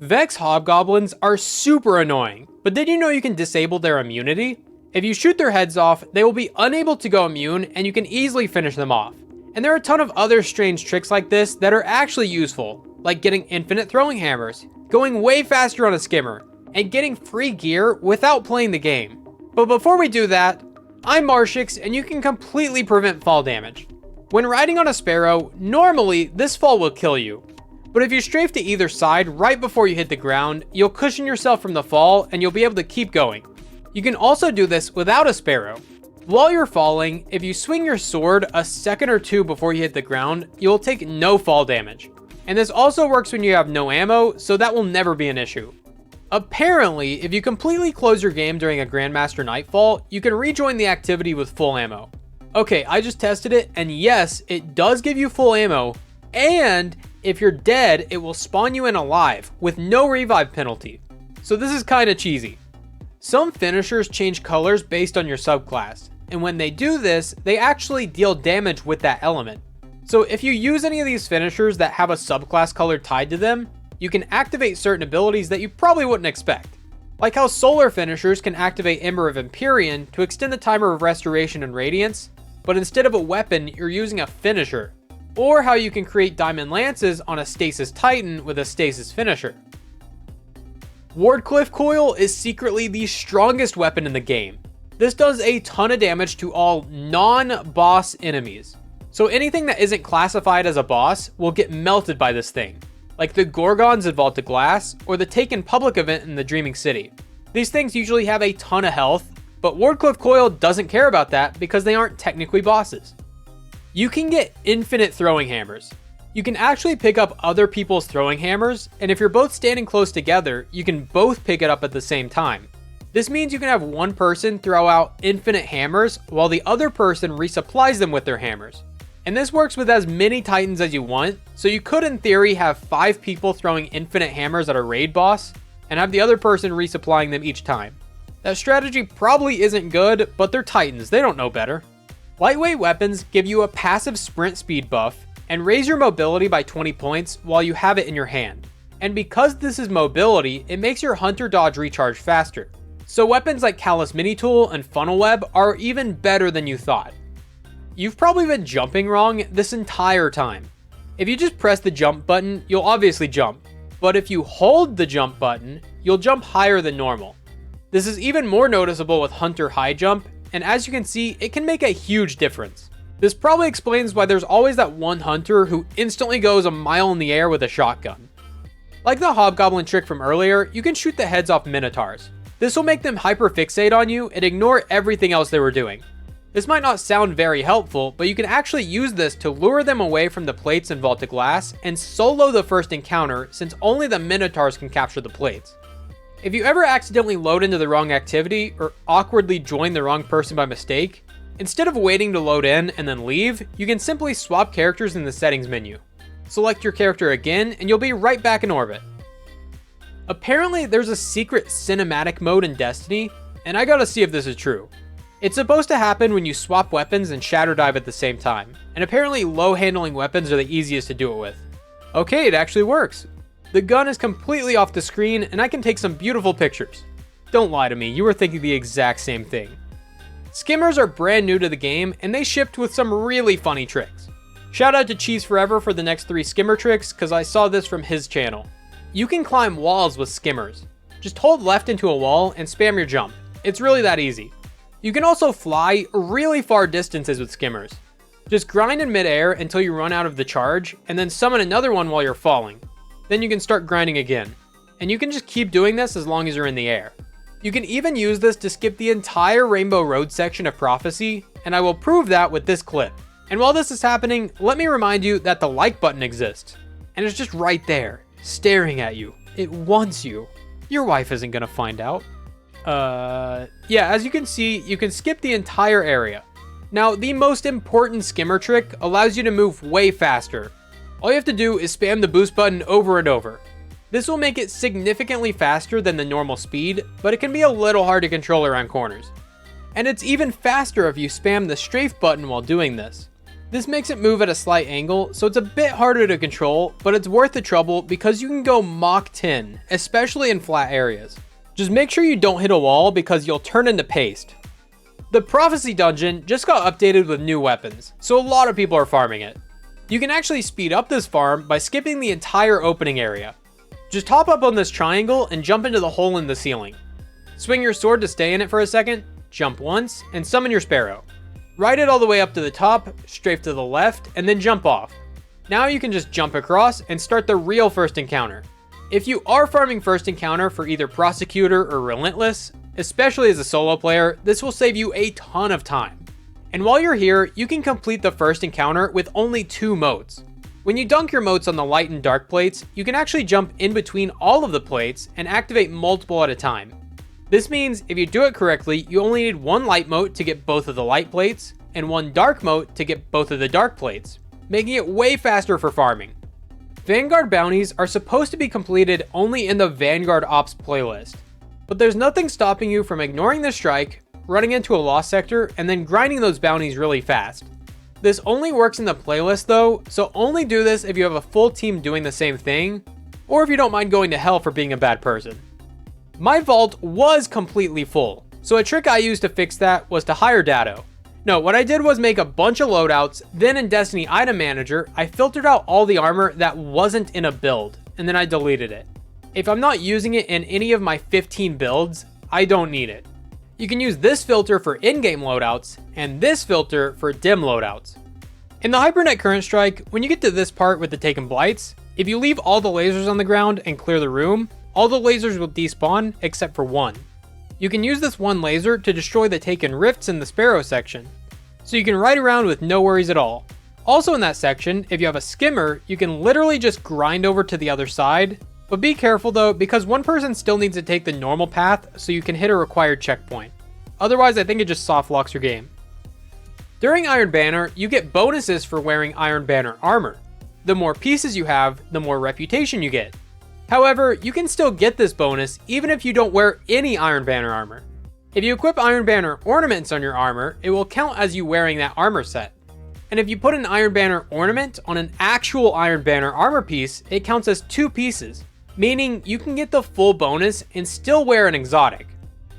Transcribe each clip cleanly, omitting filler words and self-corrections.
Vex hobgoblins are super annoying, but did you know you can disable their immunity? If you shoot their heads off, they will be unable to go immune and you can easily finish them off. And there are a ton of other strange tricks like this that are actually useful, like getting infinite throwing hammers, going way faster on a skimmer, and getting free gear without playing the game. But before we do that, I'm Marshix and you can completely prevent fall damage. When riding on a sparrow, normally this fall will kill you. But if you strafe to either side right before you hit the ground, you'll cushion yourself from the fall and you'll be able to keep going. You can also do this without a sparrow. While you're falling, if you swing your sword a second or two before you hit the ground, you will take no fall damage. And this also works when you have no ammo, so that will never be an issue. Apparently, if you completely close your game during a Grandmaster Nightfall, you can rejoin the activity with full ammo. Okay, I just tested it, and yes, it does give you full ammo, and if you're dead, it will spawn you in alive with no revive penalty. So this is kinda cheesy. Some finishers change colors based on your subclass, and when they do this, they actually deal damage with that element. So if you use any of these finishers that have a subclass color tied to them, you can activate certain abilities that you probably wouldn't expect. Like how solar finishers can activate Ember of Empyrean to extend the timer of restoration and radiance, but instead of a weapon, you're using a finisher. Or how you can create diamond lances on a stasis titan with a stasis finisher. Wardcliff Coil is secretly the strongest weapon in the game. This does a ton of damage to all non-boss enemies. So anything that isn't classified as a boss will get melted by this thing, like the Gorgons in Vault of Glass or the Taken Public event in the Dreaming City. These things usually have a ton of health, but Wardcliff Coil doesn't care about that because they aren't technically bosses. You can get infinite throwing hammers. You can actually pick up other people's throwing hammers, and if you're both standing close together, you can both pick it up at the same time. This means you can have one person throw out infinite hammers while the other person resupplies them with their hammers. And this works with as many titans as you want, so you could in theory have 5 people throwing infinite hammers at a raid boss, and have the other person resupplying them each time. That strategy probably isn't good, but they're titans, they don't know better. Lightweight weapons give you a passive sprint speed buff and raise your mobility by 20 points while you have it in your hand. And because this is mobility, it makes your hunter dodge recharge faster. So weapons like Callus Mini Tool and Funnel Web are even better than you thought. You've probably been jumping wrong this entire time. If you just press the jump button, you'll obviously jump. But if you hold the jump button, you'll jump higher than normal. This is even more noticeable with Hunter High Jump, and as you can see, it can make a huge difference. This probably explains why there's always that one hunter who instantly goes a mile in the air with a shotgun. Like the hobgoblin trick from earlier, you can shoot the heads off minotaurs. This will make them hyperfixate on you and ignore everything else they were doing. This might not sound very helpful, but you can actually use this to lure them away from the plates in Vault of Glass and solo the first encounter, since only the minotaurs can capture the plates. If you ever accidentally load into the wrong activity or awkwardly join the wrong person by mistake, instead of waiting to load in and then leave, you can simply swap characters in the settings menu. Select your character again and you'll be right back in orbit. Apparently there's a secret cinematic mode in Destiny, and I gotta see if this is true. It's supposed to happen when you swap weapons and shatterdive at the same time, and apparently low handling weapons are the easiest to do it with. Okay, it actually works. The gun is completely off the screen and I can take some beautiful pictures. Don't lie to me, you were thinking the exact same thing. Skimmers are brand new to the game and they shipped with some really funny tricks. Shout out to Cheese Forever for the next 3 skimmer tricks because I saw this from his channel. You can climb walls with skimmers. Just hold left into a wall and spam your jump. It's really that easy. You can also fly really far distances with skimmers. Just grind in midair until you run out of the charge and then summon another one while you're falling. Then you can start grinding again. And you can just keep doing this as long as you're in the air. You can even use this to skip the entire Rainbow Road section of Prophecy, and I will prove that with this clip. And while this is happening, let me remind you that the like button exists. And it's just right there, staring at you. It wants you. Your wife isn't gonna find out. Yeah, as you can see, you can skip the entire area. Now, the most important skimmer trick allows you to move way faster. All you have to do is spam the boost button over and over. This will make it significantly faster than the normal speed, but it can be a little hard to control around corners. And it's even faster if you spam the strafe button while doing this. This makes it move at a slight angle, so it's a bit harder to control, but it's worth the trouble because you can go Mach 10, especially in flat areas. Just make sure you don't hit a wall because you'll turn into paste. The Prophecy Dungeon just got updated with new weapons, so a lot of people are farming it. You can actually speed up this farm by skipping the entire opening area. Just hop up on this triangle and jump into the hole in the ceiling. Swing your sword to stay in it for a second, jump once, and summon your sparrow. Ride it all the way up to the top, strafe to the left, and then jump off. Now you can just jump across and start the real first encounter. If you are farming first encounter for either Prosecutor or Relentless, especially as a solo player, this will save you a ton of time. And while you're here, you can complete the first encounter with only 2 motes. When you dunk your motes on the light and dark plates, you can actually jump in between all of the plates and activate multiple at a time. This means if you do it correctly, you only need 1 light mote to get both of the light plates, and 1 dark mote to get both of the dark plates, making it way faster for farming. Vanguard bounties are supposed to be completed only in the Vanguard Ops playlist, but there's nothing stopping you from ignoring the strike, running into a lost sector, and then grinding those bounties really fast. This only works in the playlist though, so only do this if you have a full team doing the same thing, or if you don't mind going to hell for being a bad person. My vault was completely full, so a trick I used to fix that was to hire Datto. No, what I did was make a bunch of loadouts, then in Destiny Item Manager, I filtered out all the armor that wasn't in a build, and then I deleted it. If I'm not using it in any of my 15 builds, I don't need it. You can use this filter for in-game loadouts, and this filter for dim loadouts. In the Hypernet Current Strike, when you get to this part with the Taken Blights, if you leave all the lasers on the ground and clear the room, all the lasers will despawn except for 1. You can use this 1 laser to destroy the Taken Rifts in the Sparrow section, so you can ride around with no worries at all. Also in that section, if you have a skimmer, you can literally just grind over to the other side, but be careful though, because one person still needs to take the normal path so you can hit a required checkpoint. Otherwise, I think it just soft locks your game. During Iron Banner, you get bonuses for wearing Iron Banner armor. The more pieces you have, the more reputation you get. However, you can still get this bonus even if you don't wear any Iron Banner armor. If you equip Iron Banner ornaments on your armor, it will count as you wearing that armor set. And if you put an Iron Banner ornament on an actual Iron Banner armor piece, it counts as 2 pieces, meaning you can get the full bonus and still wear an exotic.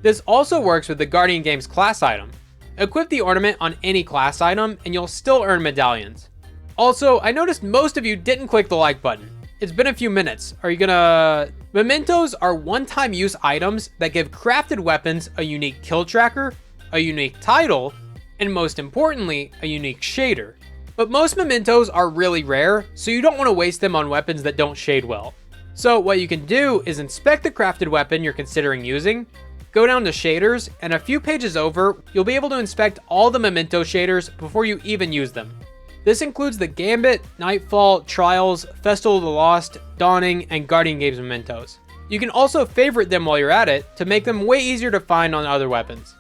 This also works with the Guardian Games class item. Equip the ornament on any class item and you'll still earn medallions. Also, I noticed most of you didn't click the like button. It's been a few minutes. Are you gonna... Mementos are one-time use items that give crafted weapons a unique kill tracker, a unique title, and most importantly, a unique shader. But most mementos are really rare, so you don't want to waste them on weapons that don't shade well. So what you can do is inspect the crafted weapon you're considering using, go down to shaders, and a few pages over, you'll be able to inspect all the memento shaders before you even use them. This includes the Gambit, Nightfall, Trials, Festival of the Lost, Dawning, and Guardian Games mementos. You can also favorite them while you're at it to make them way easier to find on other weapons.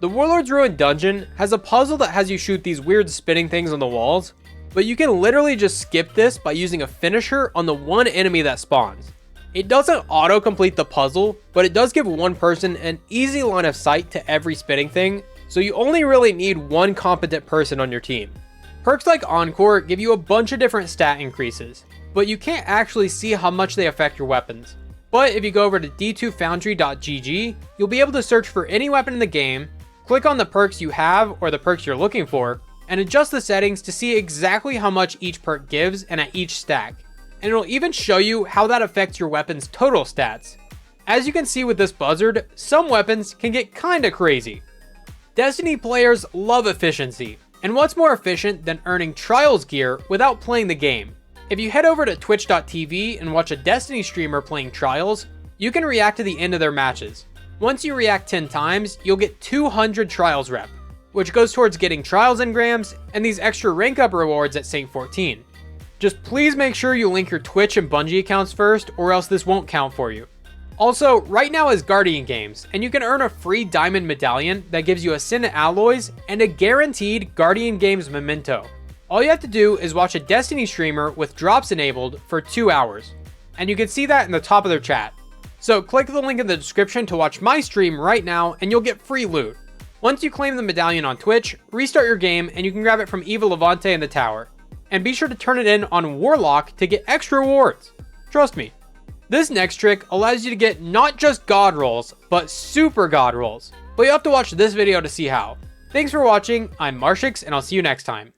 The Warlord's Ruin dungeon has a puzzle that has you shoot these weird spinning things on the walls, but you can literally just skip this by using a finisher on the one enemy that spawns. It doesn't auto-complete the puzzle, but it does give one person an easy line of sight to every spinning thing, so you only really need one competent person on your team. Perks like Encore give you a bunch of different stat increases, but you can't actually see how much they affect your weapons. But if you go over to d2foundry.gg, you'll be able to search for any weapon in the game, click on the perks you have or the perks you're looking for, and adjust the settings to see exactly how much each perk gives and at each stack. And it'll even show you how that affects your weapon's total stats. As you can see with this buzzard, some weapons can get kinda crazy. Destiny players love efficiency, and what's more efficient than earning Trials gear without playing the game? If you head over to twitch.tv and watch a Destiny streamer playing Trials, you can react to the end of their matches. Once you react 10 times, you'll get 200 Trials rep, which goes towards getting Trials engrams and these extra rank up rewards at Saint 14. Just please make sure you link your Twitch and Bungie accounts first, or else this won't count for you. Also, right now is Guardian Games, and you can earn a free diamond medallion that gives you Ascendant alloys and a guaranteed Guardian Games memento. All you have to do is watch a Destiny streamer with drops enabled for 2 hours, and you can see that in the top of their chat. So click the link in the description to watch my stream right now and you'll get free loot. Once you claim the medallion on Twitch, restart your game and you can grab it from Eva Levante in the tower. And be sure to turn it in on Warlock to get extra rewards. Trust me. This next trick allows you to get not just god rolls, but super god rolls. But you have to watch this video to see how. Thanks for watching, I'm Marshix, and I'll see you next time.